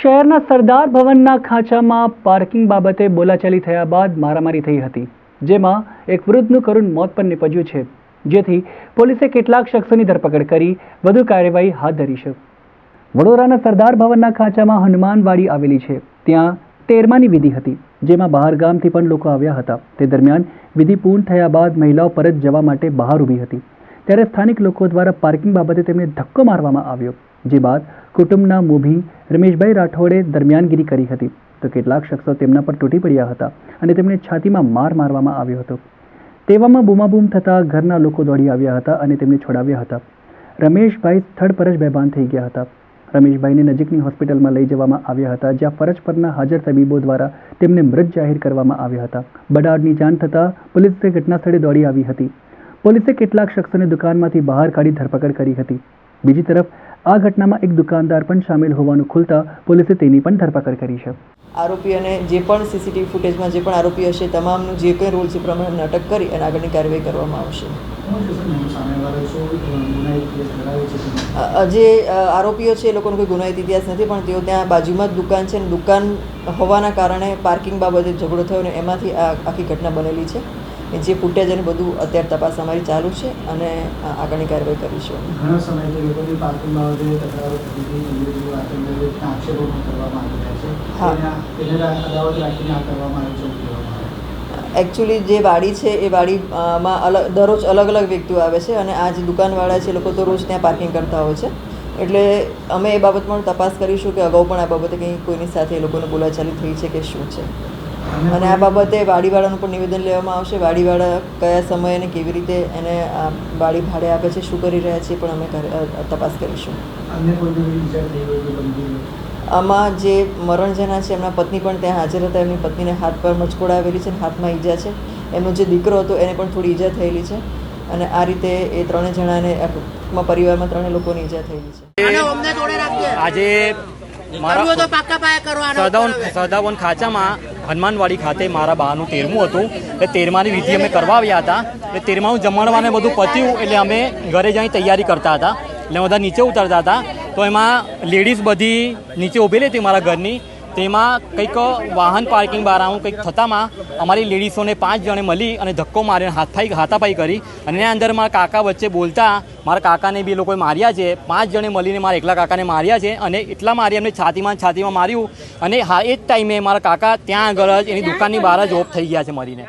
શહેરના સરદાર ભવનના ખાંચામાં પાર્કિંગ બાબતે બોલાચાલી થયા બાદ મારામારી થઈ હતી, જેમાં એક વૃદ્ધનું કરુણ મોત પણ નીપજ્યું છે, જેથી પોલીસે કેટલાક શખ્સોની ધરપકડ કરી વધુ કાર્યવાહી હાથ ધરી છે। વડોદરાના સરદાર ભવનના ખાંચામાં હનુમાનવાડી આવેલી છે, ત્યાં તેરમાની વિધિ હતી, જેમાં બહાર ગામથી પણ લોકો આવ્યા હતા। તે દરમિયાન વિધિ પૂર્ણ થયા બાદ મહિલાઓ પરત જવા માટે બહાર ઊભી હતી, ત્યારે સ્થાનિક લોકો દ્વારા પાર્કિંગ બાબતે તેમને ધક્કો મારવામાં આવ્યો, જે બાદ કુટુંબના મોભી રમેશભાઈ રાઠોડે દરમિયાનગીરી કરી હતી, તો કેટલાક શખ્સો તેમના પર તૂટી પડ્યા હતા અને તેમને છાતીમાં માર મારવામાં આવ્યો હતો। તેવામાં બૂમાબૂમ થતાં ઘરના લોકો દોડી આવ્યા હતા અને તેમને છોડાવ્યા હતા। રમેશભાઈ સ્થળ પર જ બેભાન થઈ ગયા હતા। રમેશભાઈને નજીકની હોસ્પિટલમાં લઈ જવામાં આવ્યા હતા, જ્યાં ફરજ પરના હાજર તબીબો દ્વારા તેમને મૃત જાહેર કરવામાં આવ્યા હતા। બનાવની જાણ થતાં પોલીસે ઘટના સ્થળે દોડી આવી હતી। પોલીસે કેટલાક શખ્સોને દુકાનમાંથી બહાર કાઢી ધરપકડ કરી હતી। બીજી તરફ આ ઘટનામાં એક દુકાનદાર પણ સામેલ હોવાનું ખુલતા પોલીસે તેની પણ ધરપકડ કરી છે। આરોપીઓને જે પણ સીસીટીવી ફૂટેજમાં જે પણ આરોપી હશે તમામનું જે કંઈ રૂલ્સ એ પ્રમાણે અટક કરી અને આગળની કાર્યવાહી કરવામાં આવશે। જે આરોપીઓ છે એ લોકોનો કોઈ ગુનાહિત ઇતિહાસ નથી, પણ તેઓ ત્યાં બાજુમાં જ દુકાન છે, દુકાન હોવાના કારણે પાર્કિંગ બાબતે ઝઘડો થયો ને એમાંથી આ આખી ઘટના બનેલી છે। જે ફૂટેજ અને બધું અત્યારે તપાસ અમારી ચાલુ છે અને આગળની કાર્યવાહી કરીશું। ઘણા સમયથી લોકોની પાર્કિંગ બાબતે તકરારો થતી આક્ષેપો કરવામાં આવ્યા છે, તેને અદાવત રાખીને આ કરવામાં આવ્યું છે। એકચ્યુઅલી જે વાડી છે એ વાડીમાં દરરોજ અલગ અલગ વ્યક્તિઓ આવે છે અને આ જે દુકાનવાળા છે લોકો તો રોજ ત્યાં પાર્કિંગ કરતા હોય છે, એટલે અમે એ બાબતમાં તપાસ કરીશું કે અગાઉ પણ આ બાબતે કંઈ કોઈની સાથે એ લોકોને બોલાચાલી થઈ છે કે શું છે, અને આ બાબતે વાડીવાળાનું પણ નિવેદન લેવામાં આવશે। વાડીવાળા કયા સમયે અને કેવી રીતે એને વાડી ભાડે આપે છે, શું કરી રહ્યા છે, પણ અમે તપાસ કરીશું। આમાં જે મરણ જેના છે એમના પત્ની પણ ત્યાં હાજર હતા, એમની પત્નીને હાથ પર મચકોડ આવેલી છે, હાથમાં ઈજા છે, એમનો જે દીકરો હતો એને પણ થોડી ઈજા થયેલી છે, અને આ રીતે એ ત્રણે જણાને પરિવારમાં ત્રણે લોકોની ઈજા થયેલી છે। આજે સરદારવન ખાંચામાં હનુમાનવાડી ખાતે મારા બાનું 13મું હતું, એટલે 13માની વિધિ અમે કરવા આવ્યા હતા। એટલે 13માનું જમણવાને બધું પત્યું એટલે અમે ઘરે જઈ તૈયારી કરતા હતા, એટલે બધા નીચે ઉતરતા હતા, તો એમાં લેડીઝ બધી નીચે ઊભેલી હતી મારા ઘરની, તેમાં કંઈક વાહન પાર્કિંગ બારામાં કંઈક થતામાં અમારી લેડીઝોને 5 જણે મળી અને ધક્કો મારીને હાથાપાઈ કરી, અને એના અંદર મારા કાકા વચ્ચે બોલતા મારા કાકાને બી લોકોએ માર્યા છે। 5 જણે મળીને મારા એકલા કાકાને માર્યા છે, અને એટલા મારી એમને છાતીમાં માર્યું, અને હા એ જ ટાઈમે મારા કાકા ત્યાં આગળ જ એની દુકાનની બહાર જ ઓફ થઈ ગયા છે મરીને।